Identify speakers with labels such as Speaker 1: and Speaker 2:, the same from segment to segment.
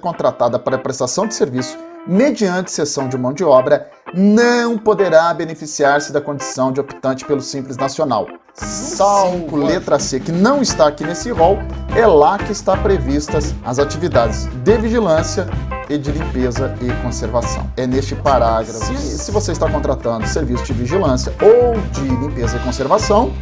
Speaker 1: contratada para prestação de serviço mediante cessão de mão de obra não poderá beneficiar-se da condição de optante pelo Simples Nacional. Salvo letra C, que não está aqui nesse rol, é lá que está previstas as atividades de vigilância e de limpeza e conservação. É neste parágrafo. Se você está contratando serviço de vigilância ou de limpeza e conservação,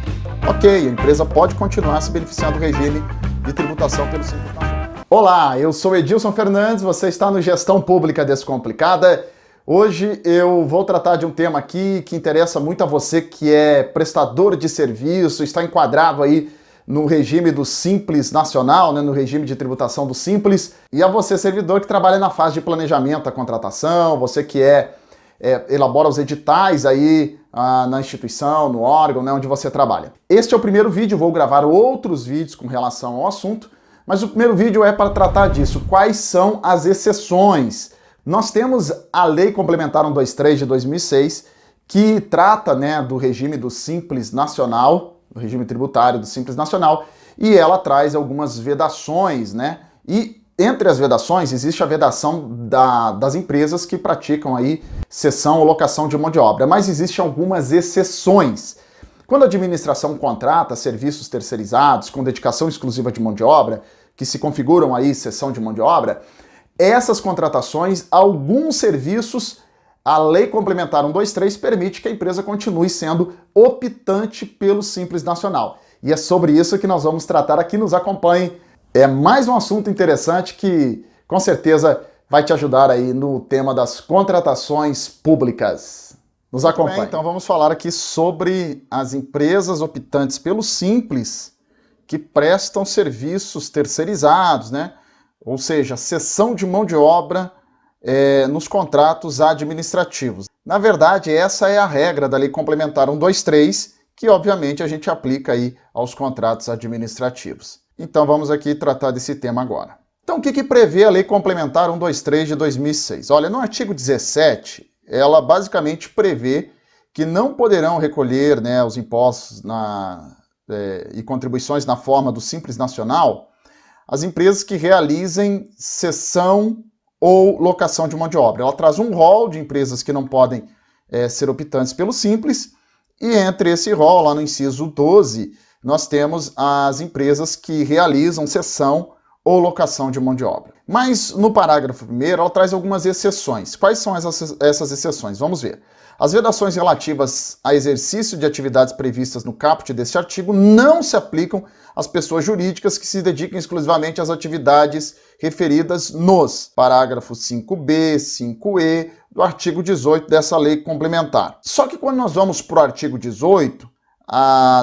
Speaker 1: ok, a empresa pode continuar se beneficiando do regime de tributação pelo Simples Nacional. Olá, eu sou Edilson Fernandes, você está no Gestão Pública Descomplicada. Hoje eu vou tratar de um tema aqui que interessa muito a você que é prestador de serviço, está enquadrado aí no regime do Simples Nacional, né, no regime de tributação do Simples, e a você servidor que trabalha na fase de planejamento da contratação, você que elabora os editais aí na instituição, no órgão, né, onde você trabalha. Este é o primeiro vídeo, vou gravar outros vídeos com relação ao assunto, mas o primeiro vídeo é para tratar disso. Quais são as exceções? Nós temos a Lei Complementar 123 de 2006, que trata, né, do regime do Simples Nacional, do regime tributário do Simples Nacional, e ela traz algumas vedações, né? E entre as vedações existe a vedação das empresas que praticam aí cessão ou locação de mão de obra, mas existem algumas exceções. Quando a administração contrata serviços terceirizados com dedicação exclusiva de mão de obra, que se configuram aí cessão de mão de obra, essas contratações, alguns serviços, a Lei Complementar 123 permite que a empresa continue sendo optante pelo Simples Nacional. E é sobre isso que nós vamos tratar aqui, nos acompanhe. É mais um assunto interessante que com certeza vai te ajudar aí no tema das contratações públicas. Nos acompanhe. Bem, então vamos falar aqui sobre as empresas optantes pelo Simples que prestam serviços terceirizados, né? Ou seja, cessão de mão de obra nos contratos administrativos. Na verdade, essa é a regra da Lei Complementar 123, que obviamente a gente aplica aí aos contratos administrativos. Então vamos aqui tratar desse tema agora. Então o que prevê a Lei Complementar 123 de 2006? Olha, no artigo 17, ela basicamente prevê que não poderão recolher, né, os impostos e contribuições na forma do Simples Nacional as empresas que realizem cessão ou locação de mão de obra. Ela traz um rol de empresas que não podem ser optantes pelo Simples, e entre esse rol, lá no inciso 12, nós temos as empresas que realizam cessão ou locação de mão de obra. Mas no parágrafo 1º, ela traz algumas exceções. Quais são essas exceções? Vamos ver. As vedações relativas a exercício de atividades previstas no caput deste artigo não se aplicam às pessoas jurídicas que se dedicam exclusivamente às atividades referidas nos parágrafos 5b, 5e do artigo 18 dessa lei complementar. Só que quando nós vamos para o artigo 18,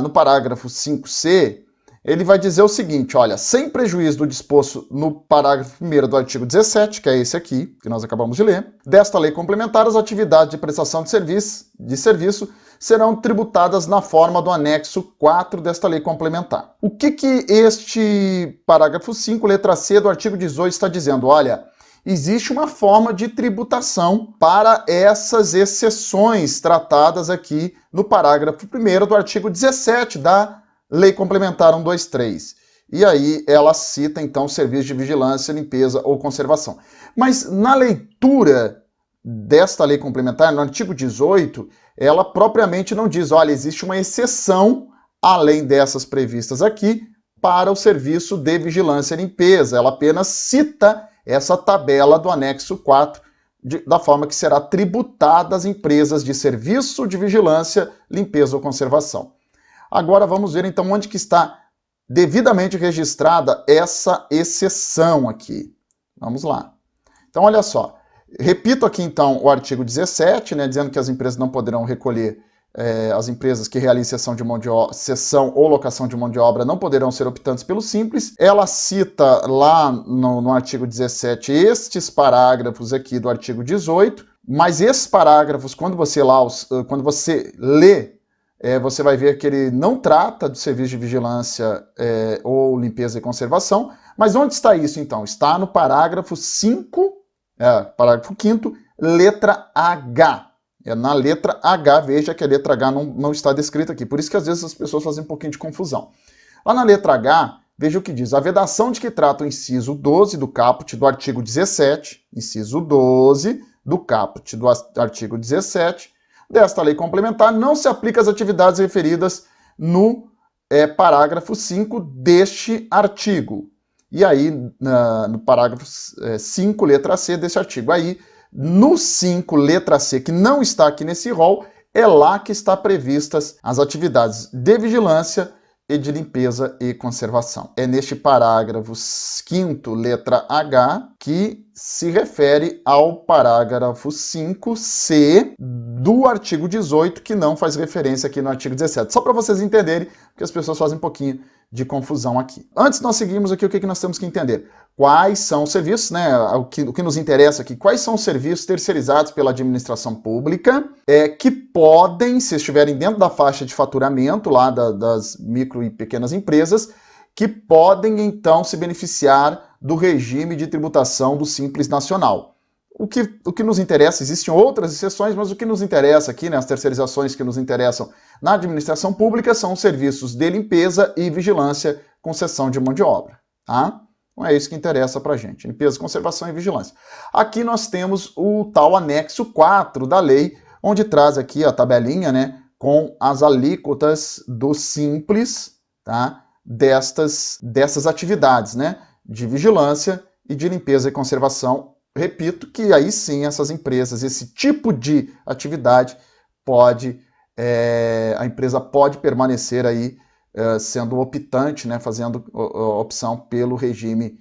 Speaker 1: no parágrafo 5c, ele vai dizer o seguinte, olha, sem prejuízo do disposto no parágrafo 1º do artigo 17, que é esse aqui, que nós acabamos de ler, desta lei complementar, as atividades de prestação de serviço serão tributadas na forma do anexo 4 desta lei complementar. O que este parágrafo 5, letra C do artigo 18 está dizendo? Olha, existe uma forma de tributação para essas exceções tratadas aqui no parágrafo 1º do artigo 17 da Lei Complementar 123. E aí ela cita, então, serviço de vigilância, limpeza ou conservação. Mas na leitura desta lei complementar, no artigo 18, ela propriamente não diz, olha, existe uma exceção, além dessas previstas aqui, para o serviço de vigilância e limpeza. Ela apenas cita essa tabela do anexo 4, da forma que será tributada as empresas de serviço de vigilância, limpeza ou conservação. Agora vamos ver então onde que está devidamente registrada essa exceção aqui. Vamos lá. Então olha só, repito aqui então o artigo 17, né, dizendo que as empresas não poderão recolher, as empresas que realizem cessão ou locação de mão de obra não poderão ser optantes pelo Simples. Ela cita lá no artigo 17 estes parágrafos aqui do artigo 18, mas esses parágrafos, quando você lê, você vai ver que ele não trata do serviço de vigilância ou limpeza e conservação, mas onde está isso então? Está no parágrafo 5, parágrafo 5º, letra H. É na letra H, veja que a letra H não está descrita aqui, por isso que às vezes as pessoas fazem um pouquinho de confusão. Lá na letra H, veja o que diz. A vedação de que trata o inciso 12 do caput do artigo 17, inciso 12 do caput do artigo 17, desta lei complementar não se aplica às atividades referidas no parágrafo 5 deste artigo. E aí, no parágrafo 5, letra C desse artigo. Aí, no 5, letra C, que não está aqui nesse rol, é lá que está previstas as atividades de vigilância e de limpeza e conservação. É neste parágrafo 5º, letra H, que se refere ao parágrafo 5C do artigo 18, que não faz referência aqui no artigo 17. Só para vocês entenderem, porque as pessoas fazem um pouquinho de confusão aqui. Antes nós seguimos aqui, o que nós temos que entender? Quais são os serviços, né? O que nos interessa aqui, quais são os serviços terceirizados pela administração pública que podem, se estiverem dentro da faixa de faturamento lá das micro e pequenas empresas, que podem então se beneficiar do regime de tributação do Simples Nacional. O que nos interessa, existem outras exceções, mas o que nos interessa aqui, né, as terceirizações que nos interessam na administração pública são os serviços de limpeza e vigilância com cessão de mão de obra. Tá? Então é isso que interessa pra gente, limpeza, conservação e vigilância. Aqui nós temos o tal anexo 4 da lei, onde traz aqui a tabelinha, né, com as alíquotas do Simples, tá, dessas atividades, né, de vigilância e de limpeza e conservação. Repito que aí sim essas empresas, esse tipo de atividade a empresa pode permanecer aí sendo optante, né, fazendo opção pelo regime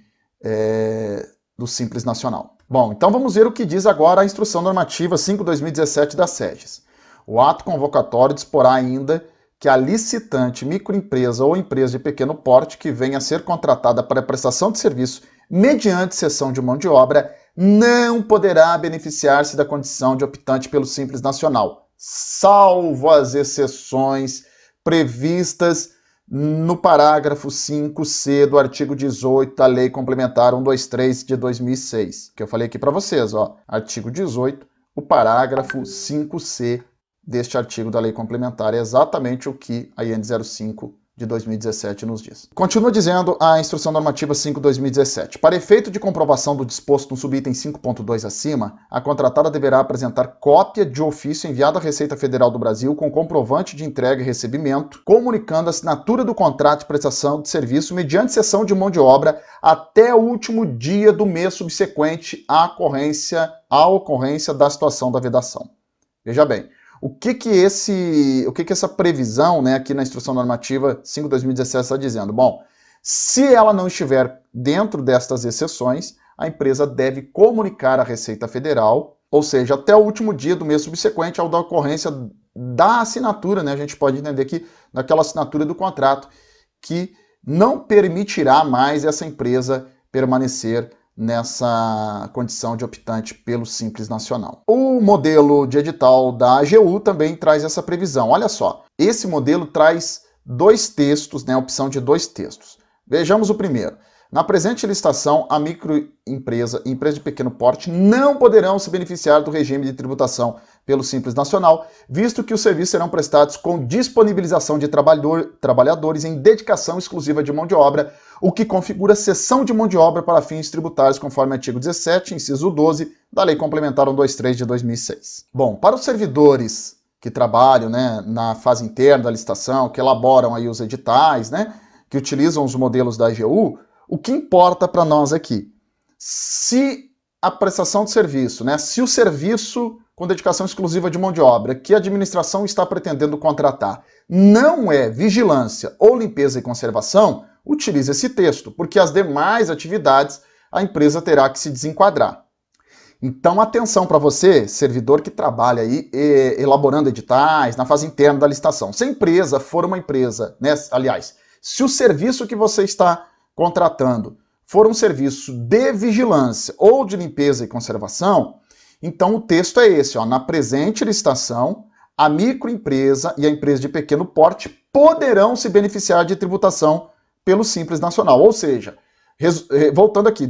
Speaker 1: do Simples Nacional. Bom, então vamos ver o que diz agora a Instrução Normativa 5/2017 da SEGES. O ato convocatório disporá ainda que a licitante, microempresa ou empresa de pequeno porte que venha a ser contratada para a prestação de serviço mediante cessão de mão de obra não poderá beneficiar-se da condição de optante pelo Simples Nacional, salvo as exceções previstas no parágrafo 5C do artigo 18 da Lei Complementar 123 de 2006, que eu falei aqui para vocês, ó, artigo 18, o parágrafo 5C deste artigo da Lei Complementar é exatamente o que a IN 05 de 2017 nos diz. Continua dizendo a Instrução Normativa 5/2017. Para efeito de comprovação do disposto no subitem 5.2 acima, a contratada deverá apresentar cópia de ofício enviado à Receita Federal do Brasil com comprovante de entrega e recebimento, comunicando a assinatura do contrato de prestação de serviço mediante cessão de mão de obra até o último dia do mês subsequente à ocorrência da situação da vedação. Veja bem, o que essa previsão, né, aqui na Instrução Normativa 5/2017 está dizendo? Bom, se ela não estiver dentro destas exceções, a empresa deve comunicar à Receita Federal, ou seja, até o último dia do mês subsequente ao da ocorrência da assinatura, né, a gente pode entender aqui, daquela assinatura do contrato, que não permitirá mais essa empresa permanecer nessa condição de optante pelo Simples Nacional. O modelo de edital da AGU também traz essa previsão. Olha só, esse modelo traz dois textos, né, a opção de dois textos. Vejamos o primeiro. Na presente licitação, a microempresa e empresa de pequeno porte não poderão se beneficiar do regime de tributação pelo Simples Nacional, visto que os serviços serão prestados com disponibilização de trabalhadores em dedicação exclusiva de mão de obra, o que configura cessão de mão de obra para fins tributários, conforme artigo 17, inciso 12, da Lei Complementar 123 de 2006. Bom, para os servidores que trabalham, né, na fase interna da licitação, que elaboram aí os editais, né, que utilizam os modelos da AGU, o que importa para nós aqui? Se a prestação de serviço, né, se o serviço com dedicação exclusiva de mão de obra que a administração está pretendendo contratar não é vigilância ou limpeza e conservação, utilize esse texto, porque as demais atividades a empresa terá que se desenquadrar. Então, atenção para você, servidor que trabalha aí elaborando editais na fase interna da licitação. Se a empresa for uma empresa, né, aliás, se o serviço que você está contratando for um serviço de vigilância ou de limpeza e conservação, então o texto é esse, ó, na presente licitação, a microempresa e a empresa de pequeno porte poderão se beneficiar de tributação pelo Simples Nacional. Ou seja, voltando aqui,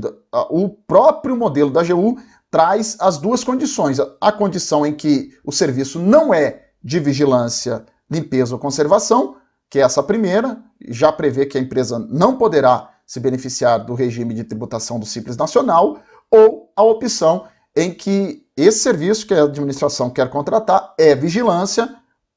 Speaker 1: o próprio modelo da AGU traz as duas condições. A condição em que o serviço não é de vigilância, limpeza ou conservação, que é essa primeira, já prevê que a empresa não poderá se beneficiar do regime de tributação do Simples Nacional, ou a opção em que esse serviço que a administração quer contratar é vigilância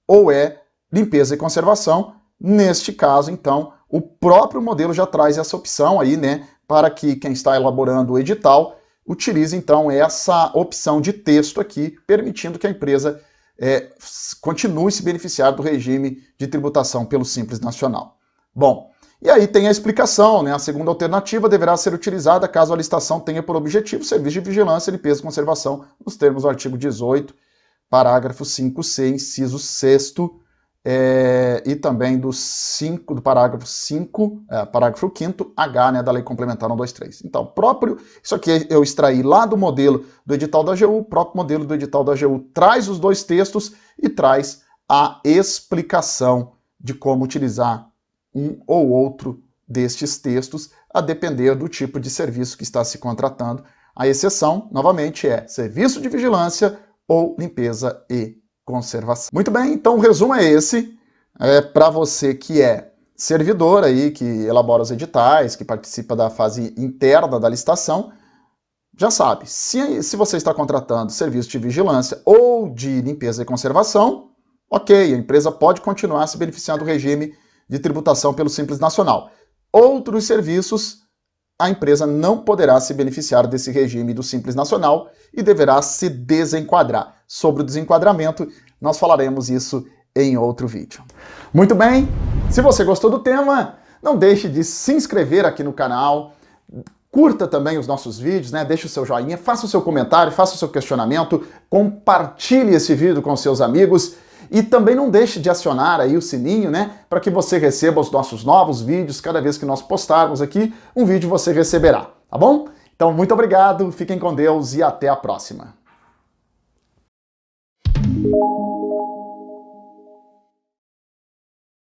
Speaker 1: ou é limpeza e conservação. Neste caso, então, o próprio modelo já traz essa opção aí, né, para que quem está elaborando o edital utilize, então, essa opção de texto aqui, permitindo que a empresa continue se beneficiar do regime de tributação pelo Simples Nacional. Bom, e aí tem a explicação, né? A segunda alternativa deverá ser utilizada caso a licitação tenha por objetivo serviço de vigilância, limpeza e conservação, nos termos do artigo 18, parágrafo 5c, inciso 6º, e também do parágrafo 5, parágrafo 5º, H, né, da Lei Complementar 123. Então, isso aqui eu extraí lá do modelo do edital da AGU, o próprio modelo do edital da AGU traz os dois textos e traz a explicação de como utilizar um ou outro destes textos, a depender do tipo de serviço que está se contratando. A exceção, novamente, é serviço de vigilância ou limpeza e conservação. Muito bem, então o resumo é esse. Para você que é servidor aí, que elabora os editais, que participa da fase interna da licitação, já sabe, se você está contratando serviço de vigilância ou de limpeza e conservação, ok, a empresa pode continuar se beneficiando do regime de tributação pelo Simples Nacional. Outros serviços, a empresa não poderá se beneficiar desse regime do Simples Nacional e deverá se desenquadrar. Sobre o desenquadramento, nós falaremos isso em outro vídeo. Muito bem, se você gostou do tema, não deixe de se inscrever aqui no canal, curta também os nossos vídeos, né? Deixe o seu joinha, faça o seu comentário, faça o seu questionamento, compartilhe esse vídeo com seus amigos. E também não deixe de acionar aí o sininho, né, para que você receba os nossos novos vídeos. Cada vez que nós postarmos aqui, um vídeo você receberá, tá bom? Então, muito obrigado, fiquem com Deus e até a próxima.